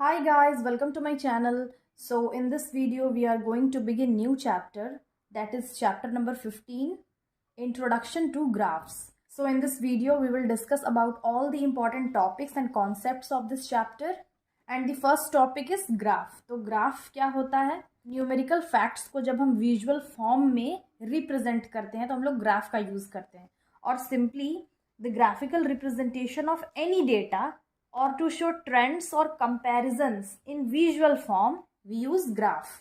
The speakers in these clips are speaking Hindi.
Hi guys, welcome to my channel. So in this video we are going to begin new chapter, that is chapter number 15, Introduction to Graphs. So in this video we will discuss about all the important topics and concepts of this chapter, and the first topic is graph. तो graph क्या होता है? न्यूमेरिकल फैक्ट्स को जब हम विजुअल फॉर्म में रिप्रेजेंट करते हैं तो हम लोग ग्राफ का यूज करते हैं, और simply the graphical representation of any data or to show trends or comparisons in visual form we use graph.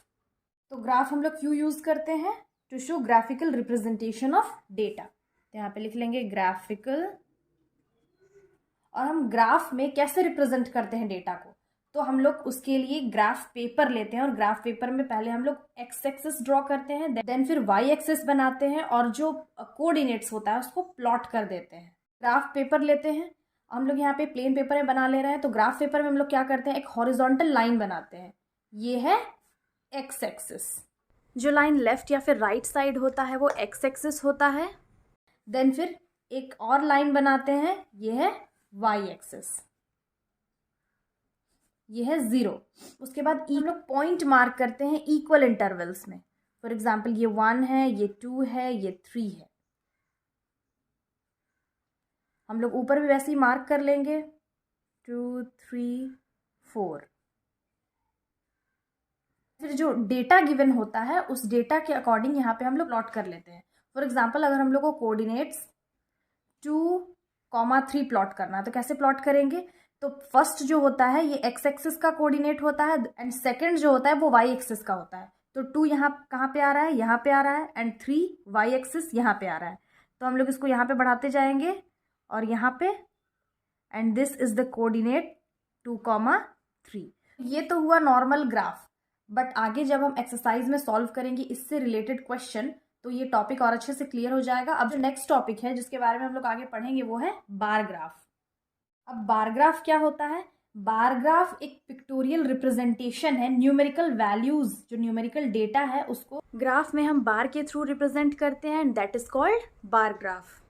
तो ग्राफ हम लोग क्यों यूज करते हैं? To show graphical representation of data. तो यहाँ पे लिख लेंगे ग्राफिकल. और हम ग्राफ में कैसे रिप्रेजेंट करते हैं डेटा को? तो हम लोग उसके लिए ग्राफ पेपर लेते हैं, और ग्राफ पेपर में पहले हम लोग एक्स एक्सिस ड्रॉ करते हैं, देन फिर वाई एक्सिस बनाते हैं, और जो कोऑर्डिनेट्स होता है उसको प्लॉट कर देते हैं. ग्राफ पेपर लेते हैं, हम लोग यहाँ पे प्लेन पेपर में बना ले रहे हैं, तो ग्राफ पेपर में हम लोग क्या करते हैं, एक हॉरिजॉन्टल लाइन बनाते हैं. ये है एक्स एक्सिस. जो लाइन लेफ्ट या फिर राइट साइड होता है वो एक्स एक्सिस होता है. देन फिर एक और लाइन बनाते हैं, ये है वाई एक्सिस, ये है 0. उसके बाद हम लोग पॉइंट मार्क करते हैं इक्वल इंटरवल्स में. फॉर एग्जाम्पल ये 1 है, ये 2 है, ये 3 है. हम लोग ऊपर भी वैसे ही मार्क कर लेंगे 2, 3, 4. फिर जो डेटा गिवन होता है उस डेटा के अकॉर्डिंग यहाँ पे हम लोग प्लॉट कर लेते हैं. फॉर एग्जांपल अगर हम लोग को कोऑर्डिनेट्स 2,3 प्लॉट करना है तो कैसे प्लॉट करेंगे? तो फर्स्ट जो होता है ये एक्स एक्सिस का कोऑर्डिनेट होता है, एंड सेकंड जो होता है वो वाई एक्सिस का होता है. तो 2 यहाँ कहाँ पे आ रहा है? यहाँ पे आ रहा है, एंड 3 वाई एक्सिस यहाँ पे आ रहा है. तो हम लोग इसको यहाँ पे बढ़ाते जाएंगे और यहाँ पे, and this is the coordinate 2,3. ये तो हुआ नॉर्मल ग्राफ. बट आगे जब हम एक्सरसाइज में सॉल्व करेंगे इससे रिलेटेड क्वेश्चन, तो ये टॉपिक और अच्छे से क्लियर हो जाएगा. अब जो नेक्स्ट टॉपिक है जिसके बारे में हम लोग आगे पढ़ेंगे वो है बार ग्राफ. अब बार ग्राफ क्या होता है? बार ग्राफ एक पिक्टोरियल रिप्रेजेंटेशन है. न्यूमेरिकल वैल्यूज, जो न्यूमेरिकल डेटा है उसको ग्राफ में हम बार के थ्रू रिप्रेजेंट करते हैं, and that is called bar graph.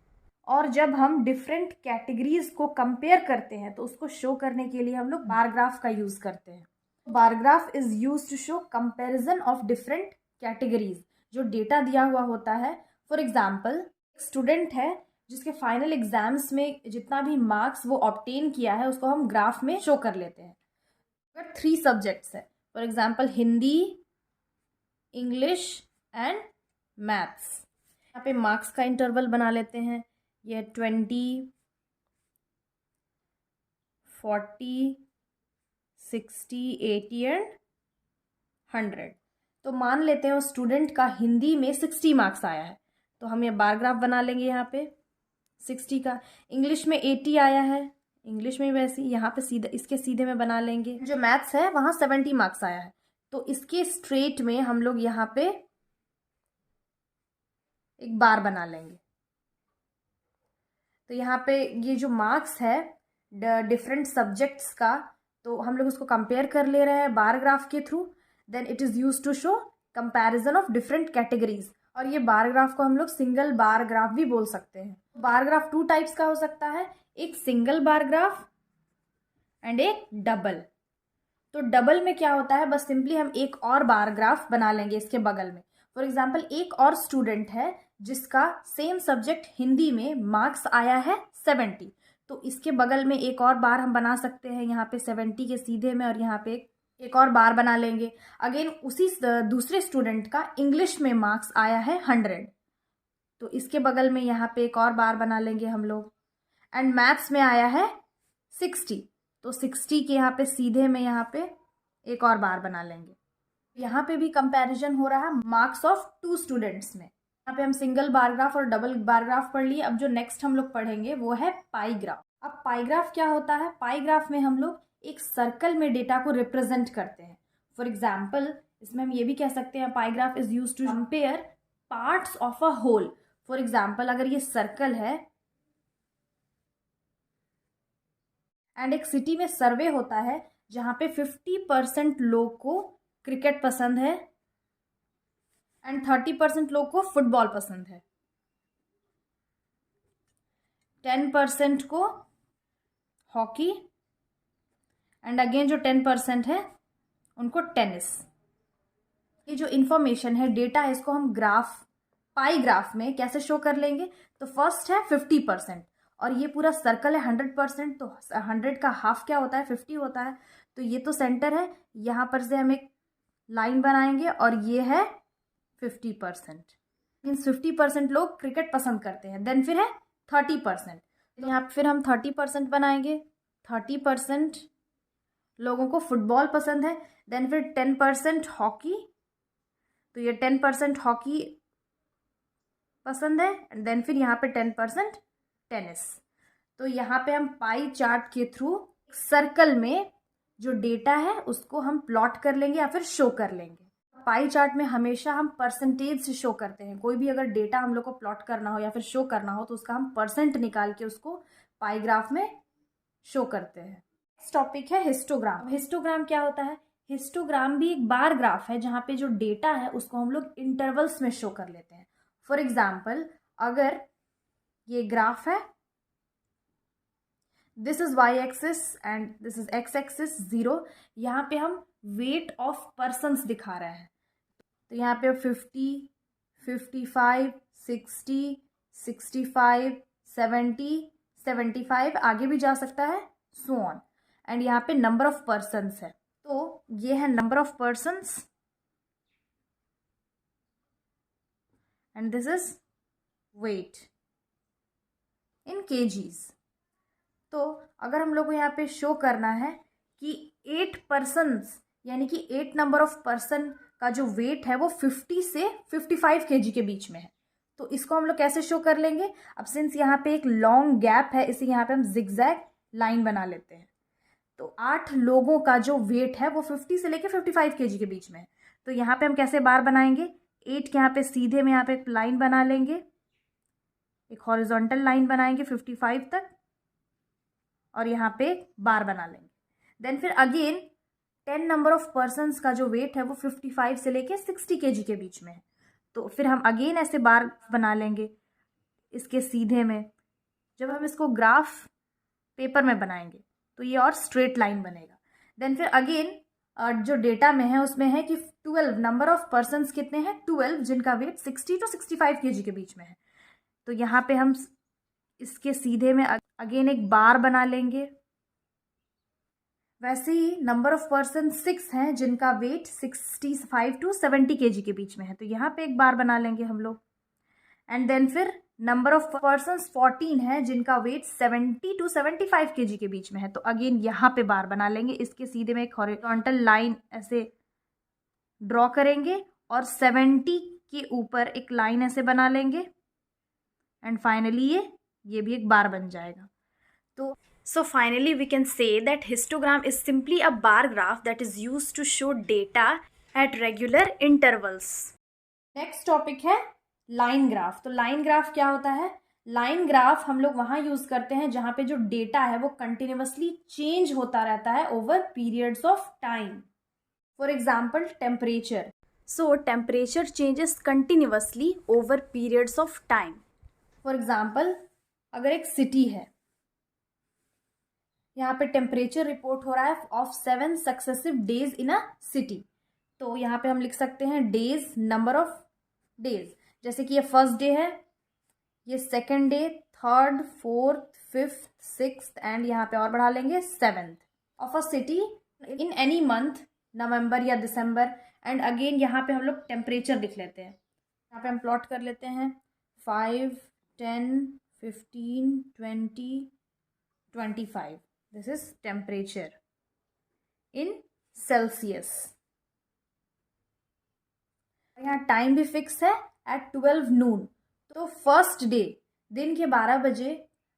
और जब हम डिफरेंट कैटेगरीज को कंपेयर करते हैं तो उसको शो करने के लिए हम लोग बार ग्राफ का यूज करते हैं. Bar graph is use to show comparison of different categories. जो डेटा दिया हुआ होता है, फॉर एग्जांपल स्टूडेंट है जिसके फाइनल एग्जाम्स में जितना भी मार्क्स वो ऑब्टेन किया है उसको हम ग्राफ में शो कर लेते हैं. अगर 3 सब्जेक्ट्स है, for example Hindi, English and maths, यहाँ पे मार्क्स का इंटरवल बना लेते हैं. ये 20, 40, 60, 80 एंड 100. तो मान लेते हैं उस स्टूडेंट का हिंदी में 60 मार्क्स आया है, तो हम ये बार ग्राफ बना लेंगे यहाँ पे 60 का. इंग्लिश में 80 आया है, इंग्लिश में वैसे यहाँ पे सीधे इसके सीधे में बना लेंगे. जो मैथ्स है वहाँ 70 मार्क्स आया है, तो इसके स्ट्रेट में हम लोग यहाँ पे एक बार बना लेंगे. तो यहाँ पे ये जो मार्क्स है डिफरेंट सब्जेक्ट्स का, तो हम लोग उसको कंपेयर कर ले रहे हैं बार ग्राफ के थ्रू. Then it is use to show comparison of different categories. और ये बार ग्राफ को हम लोग सिंगल बार ग्राफ भी बोल सकते हैं. बार ग्राफ 2 टाइप्स का हो सकता है, एक सिंगल बार ग्राफ एंड एक डबल. तो डबल में क्या होता है, बस सिंपली हम एक और बार ग्राफ बना लेंगे इसके बगल में. फॉर एग्जाम्पल एक और स्टूडेंट है जिसका सेम सब्जेक्ट हिंदी में मार्क्स आया है 70, तो इसके बगल में एक और बार हम बना सकते हैं यहाँ पे 70 के सीधे में, और यहाँ पे एक और बार बना लेंगे. अगेन उसी दूसरे स्टूडेंट का इंग्लिश में मार्क्स आया है 100, तो इसके बगल में यहाँ पे एक और बार बना लेंगे हम लोग. एंड मैथ्स में आया है 60, तो 60 के यहाँ पे सीधे में यहाँ पे एक और बार बना लेंगे. यहाँ पे भी कंपैरिजन हो रहा है मार्क्स ऑफ 2 स्टूडेंट्स में. यहाँ पे हम सिंगल बार ग्राफ और डबल बार ग्राफ पढ़ लिए. अब जो नेक्स्ट हम लोग पढ़ेंगे वो है पाई ग्राफ. अब पाई ग्राफ क्या होता है? पाई ग्राफ में हम लोग एक सर्कल में डेटा को रिप्रेजेंट करते हैं. फॉर एग्जाम्पल इसमें हम ये भी कह सकते हैं pie graph is use to compare parts of a whole. For example अगर ये सर्कल है एंड एक सिटी में सर्वे होता है जहाँ पे 50% लोग को क्रिकेट पसंद है एंड 30% लोग को फुटबॉल पसंद है, 10% को हॉकी एंड अगेन जो 10% है उनको टेनिस। ये जो इन्फॉर्मेशन है, डेटा है, इसको हम ग्राफ, पाई ग्राफ में कैसे शो कर लेंगे? तो फर्स्ट है 50%, और ये पूरा सर्कल है 100%, तो 100 का हाफ क्या होता है? 50 होता है। तो ये तो सेंटर है, यहाँ पर से हम एक लाइन बनाएंगे और ये है 50%। मीन्स 50% लोग क्रिकेट पसंद करते हैं। देन फिर है 30%, यहाँ पर फिर हम 30% बनाएंगे। 30% लोगों को फुटबॉल पसंद है। देन फिर 10% हॉकी, तो ये 10% हॉकी पसंद है। एंड देन फिर यहाँ पे 10% टेनिस। तो यहाँ पे हम पाई चार्ट के थ्रू सर्कल में जो डेटा है उसको हम प्लॉट कर लेंगे या फिर शो कर लेंगे। पाई चार्ट में हमेशा हम परसेंटेज से शो करते हैं। कोई भी अगर डेटा हम लोग को प्लॉट करना हो या फिर शो करना हो तो उसका हम परसेंट निकाल के उसको पाई ग्राफ में शो करते हैं। नेक्स्ट टॉपिक है हिस्टोग्राम। हिस्टोग्राम क्या होता है? हिस्टोग्राम भी एक बार ग्राफ है जहाँ पे जो डेटा है उसको हम लोग इंटरवल्स में शो कर लेते हैं। फॉर एग्जाम्पल, अगर ये ग्राफ है, this is Y axis and this is x axis 0, यहाँ पे हम वेट ऑफ पर्सन्स दिखा रहे हैं। तो यहाँ पे 50, 55, 60, 65, 70, 75, आगे भी जा सकता है, सो ऑन। एंड यहाँ पे नंबर ऑफ पर्सन्स है, तो ये है number of persons and this is weight in kgs. तो अगर हम लोग को यहाँ पे शो करना है कि 8 पर्सन्स यानी कि 8 नंबर ऑफ पर्सन का जो वेट है वो 50 से 55 केजी के बीच में है, तो इसको हम लोग कैसे शो कर लेंगे? अब सिंस यहाँ पे एक लॉन्ग गैप है, इसे यहाँ पे हम जिगजैग लाइन बना लेते हैं। तो 8 लोगों का जो वेट है वो 50 से लेके 55 केजी के बीच में है। तो यहाँ पे हम कैसे बार बनाएंगे? 8 के यहाँ पे सीधे में यहाँ पे एक लाइन बना लेंगे, एक हॉरिजॉन्टल लाइन बनाएंगे 55 तक, और यहाँ पे एक बार बना लेंगे। देन फिर अगेन 10 नंबर ऑफ पर्सन्स का जो वेट है वो 55 से लेके 60 केजी के बीच में है, तो फिर हम अगेन ऐसे बार बना लेंगे इसके सीधे में। जब हम इसको ग्राफ पेपर में बनाएंगे तो ये और स्ट्रेट लाइन बनेगा। देन फिर अगेन जो डेटा में है उसमें है कि 12 नंबर ऑफ पर्सन्स कितने हैं? 12, जिनका वेट 60 टू 65 केजी के बीच में है। तो यहाँ पे हम इसके सीधे में अगेन एक बार बना लेंगे। वैसे ही नंबर ऑफ पर्सन 6 हैं जिनका वेट 65 टू 70 केजी के बीच में है, तो यहाँ पे एक बार बना लेंगे हम लोग। एंड देन फिर नंबर ऑफ पर्सन 14 है जिनका वेट 70 टू 75 केजी के बीच में है, तो अगेन यहाँ पे बार बना लेंगे। इसके सीधे में एक हॉरिजॉन्टल लाइन ऐसे ड्रॉ करेंगे और 70 के ऊपर एक लाइन ऐसे बना लेंगे एंड फाइनली ये भी एक बार बन जाएगा। तो so finally we can say that histogram is simply a bar graph that is used to show data at regular intervals. Next topic है लाइन ग्राफ। तो लाइन ग्राफ क्या होता है? लाइन ग्राफ हम लोग वहाँ यूज करते हैं जहाँ पे जो डेटा है वो कंटिन्यूसली चेंज होता रहता है over periods of time. For example temperature. So temperature changes continuously over periods of time. For example अगर एक सिटी है, यहाँ पे टेम्परेचर रिपोर्ट हो रहा है of 7 successive days in a city, तो यहाँ पे हम लिख सकते हैं डेज, नंबर ऑफ डेज। जैसे कि ये फर्स्ट डे है, ये second day, third, fourth, fifth, sixth and यहाँ पे और बढ़ा लेंगे 7th of a city in any month, नवंबर या दिसंबर। एंड अगेन यहाँ पे हम लोग टेम्परेचर लिख लेते हैं। यहाँ पे हम प्लॉट कर लेते हैं 5, 10, 15, 20, 25। This is temperature in Celsius। यहाँ टाइम भी फिक्स है at 12 noon। तो फर्स्ट डे दिन के 12 बजे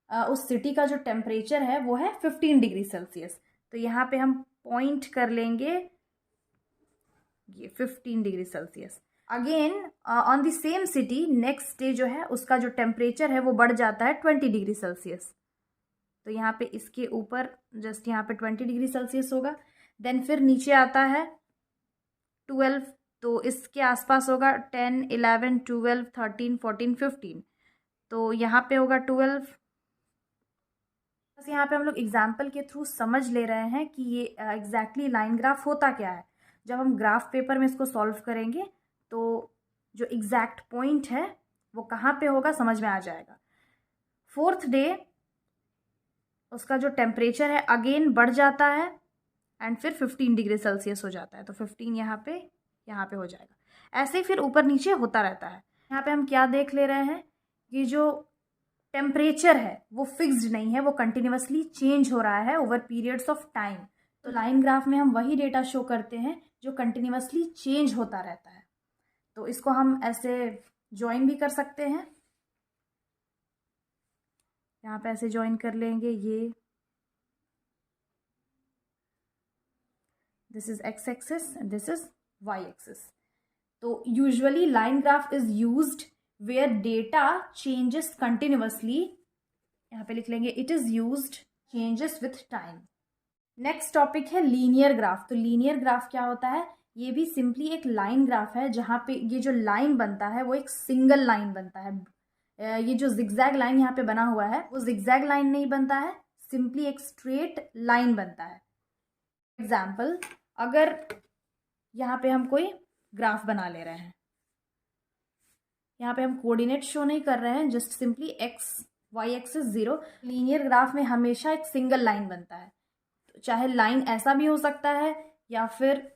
उस सिटी का जो टेम्परेचर है वो है 15 डिग्री सेल्सियस। तो यहाँ पे हम पॉइंट कर लेंगे ये 15 degree Celsius. Again on the same city next day जो है उसका जो टेम्परेचर है वो बढ़ जाता है 20 डिग्री सेल्सियस। तो यहाँ पे इसके ऊपर जस्ट यहाँ पे 20 डिग्री सेल्सियस होगा। देन फिर नीचे आता है 12, तो इसके आसपास होगा 10, 11, 12, 13, 14, 15। तो यहाँ पे होगा 12, बस यहाँ पे हम लोग एग्जाम्पल के थ्रू समझ ले रहे हैं कि ये एग्जैक्टली लाइन ग्राफ होता क्या है। जब हम ग्राफ पेपर में इसको सॉल्व करेंगे तो जो एग्जैक्ट पॉइंट है वो कहाँ पे होगा समझ में आ जाएगा। 4th डे उसका जो टेम्परेचर है अगेन बढ़ जाता है एंड फिर 15 डिग्री सेल्सियस हो जाता है, तो 15 यहाँ पे हो जाएगा। ऐसे ही फिर ऊपर नीचे होता रहता है। यहाँ पे हम क्या देख ले रहे हैं, ये जो टेम्परेचर है वो फिक्स्ड नहीं है, वो कंटिन्यूसली चेंज हो रहा है ओवर पीरियड्स ऑफ टाइम। तो लाइन ग्राफ में हम वही डेटा शो करते हैं जो कंटिन्यूसली चेंज होता रहता है। तो इसको हम ऐसे ज्वाइन भी कर सकते हैं, यहाँ पे ऐसे ज्वाइन कर लेंगे। ये this is x axis and this is Y axis. तो usually line graph is used where data changes continuously, यहाँ पे लिख लेंगे it is used changes with time. Next topic है लीनियर ग्राफ। तो लीनियर ग्राफ क्या होता है, ये भी सिंपली एक लाइन ग्राफ है जहाँ पे ये जो लाइन बनता है वो एक सिंगल लाइन बनता है। ये जो जिगजैग लाइन यहाँ पे बना हुआ है वो जिगजैग लाइन नहीं बनता है, सिंपली एक स्ट्रेट लाइन बनता है। एग्जाम्पल, अगर यहाँ पे हम कोई ग्राफ बना ले रहे हैं, यहाँ पे हम कोऑर्डिनेट शो नहीं कर रहे हैं, just simply x y axis 0। Linear graph में हमेशा एक सिंगल लाइन बनता है, तो चाहे लाइन ऐसा भी हो सकता है या फिर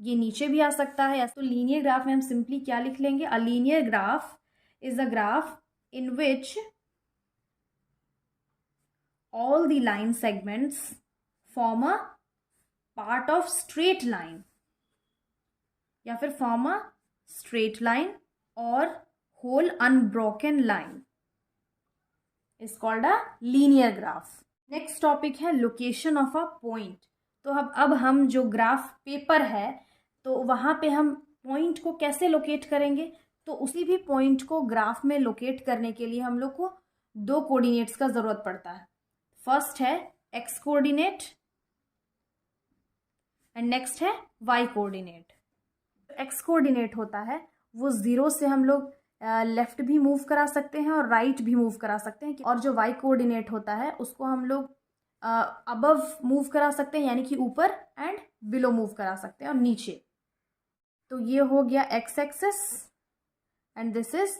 ये नीचे भी आ सकता है। तो लीनियर ग्राफ में हम सिंपली क्या लिख लेंगे, a linear graph is a graph in which all the line segments form a part of straight line, या फिर form a straight line or whole unbroken line is called a linear graph. Next topic है location of a point. तो अब हम जो ग्राफ पेपर है तो वहाँ पे हम पॉइंट को कैसे लोकेट करेंगे, तो उसी भी पॉइंट को ग्राफ में लोकेट करने के लिए हम लोग को दो कोऑर्डिनेट्स का ज़रूरत पड़ता है। फर्स्ट है एक्स कोऑर्डिनेट एंड नेक्स्ट है वाई कोऑर्डिनेट। एक्स कोऑर्डिनेट होता है वो 0 से हम लोग लेफ्ट भी मूव करा सकते हैं और राइट भी मूव करा सकते हैं, और जो वाई कोऑर्डिनेट होता है उसको हम लोग अबव मूव करा सकते हैं, यानी कि ऊपर, एंड बिलो मूव करा सकते हैं और नीचे। तो ये हो गया x axis and this is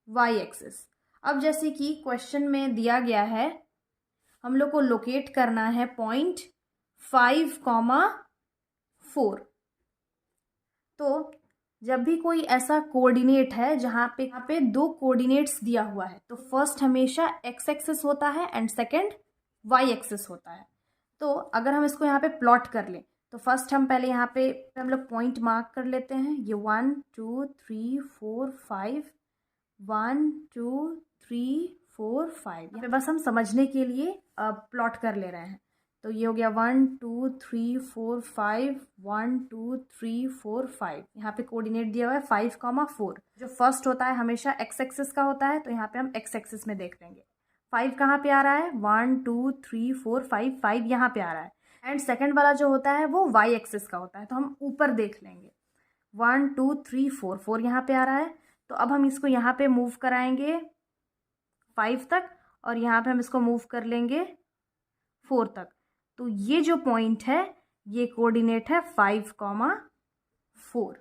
Y axis. अब जैसे कि क्वेश्चन में दिया गया है, हम लोग को लोकेट करना है पॉइंट 5,4। तो जब भी कोई ऐसा कोऑर्डिनेट है जहाँ पे दो कोऑर्डिनेट्स दिया हुआ है, तो फर्स्ट हमेशा एक्स एक्सिस होता है एंड सेकंड वाई एक्सिस होता है। तो अगर हम इसको यहाँ पे प्लॉट कर लें तो फर्स्ट हम पहले यहाँ पे हम लोग पॉइंट मार्क कर लेते हैं, ये 1 2 3 4 5, 1 2 3 4 5। यहाँ पे बस हम समझने के लिए प्लॉट कर ले रहे हैं। तो ये हो गया 1 2 3 4 5, 1 2 3 4 5। यहाँ पे कोऑर्डिनेट दिया हुआ है 5,4। जो फर्स्ट होता है हमेशा एक्स एक्सिस का होता है, तो यहाँ पे हम एक्स एक्सिस में देख लेंगे। 5 कहाँ पे आ रहा है, 1 2 3 4 5, 5 यहाँ पे आ रहा है। एंड सेकंड वाला जो होता है वो वाई एक्सिस का होता है, तो हम ऊपर देख लेंगे। 1 2 3 4, 4 यहाँ पे आ रहा है। तो अब हम इसको यहाँ पे मूव कराएंगे 5 तक, और यहाँ पे हम इसको मूव कर लेंगे 4 तक। तो ये जो पॉइंट है ये कोऑर्डिनेट है 5,4।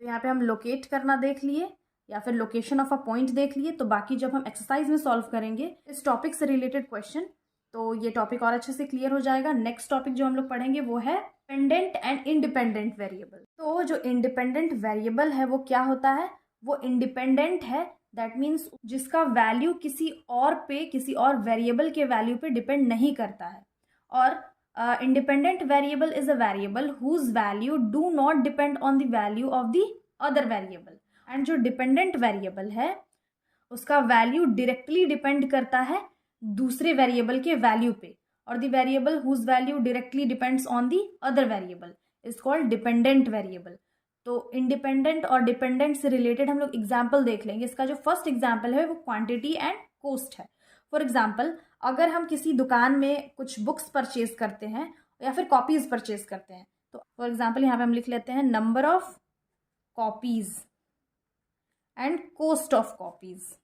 तो यहाँ पे हम लोकेट करना देख लिए या फिर लोकेशन ऑफ अ पॉइंट देख लिए। तो बाकी जब हम एक्सरसाइज में सॉल्व करेंगे इस टॉपिक से रिलेटेड क्वेश्चन, तो ये टॉपिक और अच्छे से क्लियर हो जाएगा। नेक्स्ट टॉपिक जो हम लोग पढ़ेंगे वो है डिपेंडेंट एंड इंडिपेंडेंट वेरिएबल। तो जो इंडिपेंडेंट वेरिएबल है वो क्या होता है, वो इंडिपेंडेंट है, दैट मीन्स जिसका वैल्यू किसी और वेरिएबल के वैल्यू पे डिपेंड नहीं करता है। और independent variable is a variable whose value do not depend on the value of the other variable. And जो डिपेंडेंट वेरिएबल है उसका वैल्यू डायरेक्टली डिपेंड करता है दूसरे वेरिएबल के वैल्यू पे, और the variable whose value directly depends on the other variable is called dependent variable. तो इंडिपेंडेंट और डिपेंडेंट से रिलेटेड हम लोग एग्जाम्पल देख लेंगे। इसका जो फर्स्ट एग्जाम्पल है वो क्वांटिटी एंड कॉस्ट है। फॉर एग्जाम्पल, अगर हम किसी दुकान में कुछ बुक्स परचेज करते हैं या फिर कॉपीज परचेज करते हैं, तो फॉर एग्जाम्पल यहाँ पे हम लिख लेते हैं number of copies and cost of copies.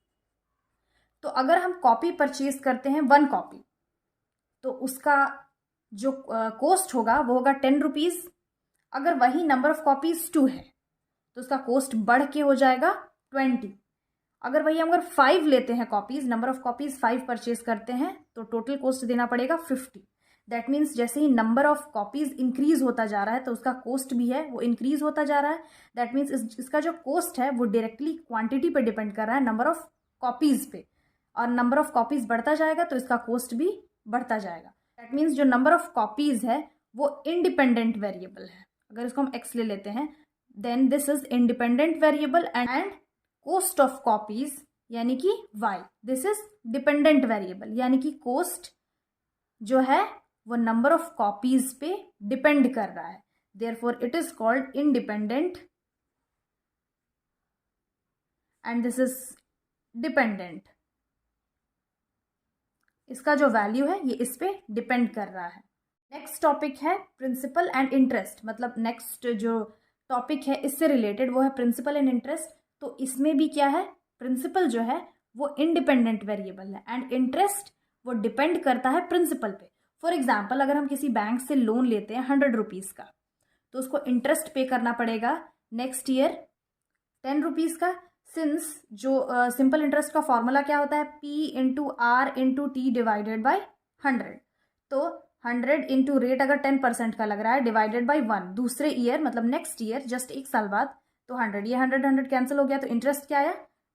तो अगर हम कॉपी परचेज करते हैं 1 कॉपी, तो उसका जो कॉस्ट होगा वो होगा 10 रुपीज़। अगर वही नंबर ऑफ कॉपीज 2 है तो उसका कॉस्ट बढ़ के हो जाएगा 20। अगर वही हम 5 लेते हैं copies, number of copies 5 purchase करते हैं, तो टोटल कॉस्ट देना पड़ेगा 50। दैट मीन्स जैसे ही नंबर ऑफ कॉपीज इंक्रीज होता जा रहा है तो उसका कॉस्ट भी है वो इंक्रीज होता जा रहा है। दैट मीन्स इसका जो कॉस्ट है वो डायरेक्टली क्वांटिटी पे डिपेंड कर रहा है, नंबर ऑफ कॉपीज पे, और नंबर ऑफ कॉपीज बढ़ता जाएगा तो इसका कॉस्ट भी बढ़ता जाएगा। दैट मीन्स जो नंबर ऑफ कॉपीज है वो इंडिपेंडेंट वेरिएबल है। अगर इसको हम एक्स ले लेते हैं, then this is independent variable and cost of copies यानी कि y, this is dependent variable, यानी कि कॉस्ट जो है वो नंबर ऑफ कॉपीज पे डिपेंड कर रहा है। Therefore it is called independent and this is dependent. इसका जो वैल्यू है ये इस पे डिपेंड कर रहा है। नेक्स्ट टॉपिक है प्रिंसिपल एंड इंटरेस्ट, मतलब नेक्स्ट जो टॉपिक है इससे रिलेटेड वो है प्रिंसिपल एंड इंटरेस्ट। तो इसमें भी क्या है, प्रिंसिपल जो है वो इंडिपेंडेंट वेरिएबल है एंड इंटरेस्ट वो डिपेंड करता है प्रिंसिपल पे। फॉर एग्जाम्पल अगर हम किसी बैंक से लोन लेते हैं 100 रुपीज़ का, तो उसको इंटरेस्ट पे करना पड़ेगा नेक्स्ट ईयर 10 रुपीज़ का। सिंस जो सिंपल इंटरेस्ट का फॉर्मूला क्या होता है, P into r into t divided by 100। तो 100 इंटू रेट अगर 10% का लग रहा है डिवाइडेड बाई 1, दूसरे ईयर मतलब नेक्स्ट ईयर जस्ट 1 साल बाद, तो 100, ये 100 कैंसिल हो गया, तो इंटरेस्ट क्या आया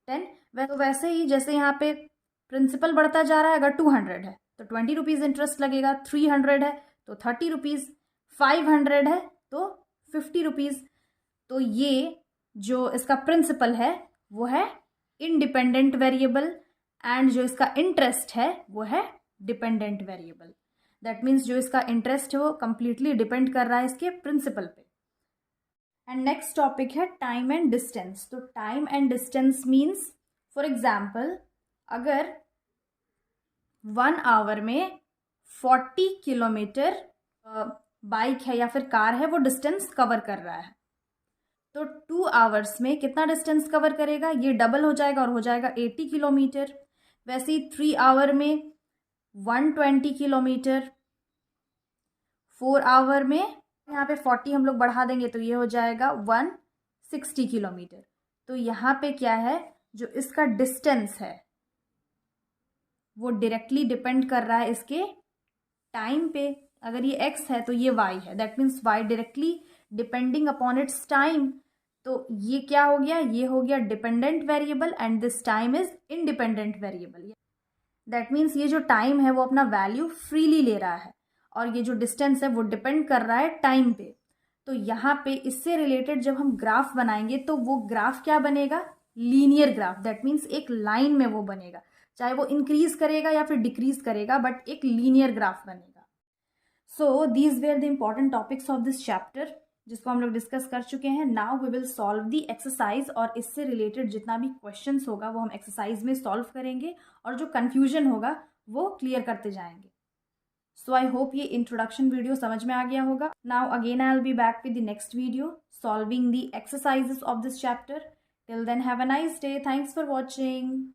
10। तो वैसे ही जैसे यहाँ पे प्रिंसिपल बढ़ता जा रहा है, अगर 200 है तो 20 रुपीज़ इंटरेस्ट लगेगा, 300 है तो 30 रुपीज़, 500 है तो 50 रुपीज़। तो ये जो इसका प्रिंसिपल है वो है इंडिपेंडेंट वेरिएबल एंड जो इसका इंटरेस्ट है वो है डिपेंडेंट वेरिएबल। दैट मीन्स जो इसका इंटरेस्ट है वो कंप्लीटली डिपेंड कर रहा है इसके प्रिंसिपल पे। एंड नेक्स्ट टॉपिक है टाइम एंड डिस्टेंस। तो time and distance means for example अगर 1 आवर में 40 किलोमीटर बाइक है या फिर कार है वो डिस्टेंस कवर कर रहा है, तो 2 आवर्स में कितना डिस्टेंस कवर करेगा, ये डबल हो जाएगा और हो जाएगा 80 किलोमीटर। वैसे ही 3 आवर में 120 किलोमीटर, 4 आवर में यहाँ पे 40 हम लोग बढ़ा देंगे तो ये हो जाएगा 160 किलोमीटर। तो यहाँ पे क्या है, जो इसका डिस्टेंस है वो डायरेक्टली डिपेंड कर रहा है इसके टाइम पे। अगर ये x है तो ये y है, that means y directly depending upon its time. तो ये क्या हो गया, ये हो गया dependent variable and this time is independent variable. That means ये जो टाइम है वो अपना वैल्यू फ्रीली ले रहा है और ये जो डिस्टेंस है वो डिपेंड कर रहा है टाइम पे। तो यहाँ पे इससे रिलेटेड जब हम ग्राफ बनाएंगे तो वो ग्राफ क्या बनेगा, लीनियर ग्राफ। दैट मीन्स एक लाइन में वो बनेगा, चाहे वो इंक्रीज करेगा या फिर डिक्रीज करेगा, बट एक लीनियर ग्राफ बनेगा। So these were the important topics of this chapter जिसको हम लोग डिस्कस कर चुके हैं। Now we will solve the exercise और इससे रिलेटेड जितना भी क्वेश्चंस होगा वो हम एक्सरसाइज में सॉल्व करेंगे और जो कन्फ्यूजन होगा वो क्लियर करते जाएंगे। सो आई होप ये इंट्रोडक्शन वीडियो समझ में आ गया होगा। Now again I will be back with the next video solving the exercises of this chapter. Till then have a nice day. Thanks for watching.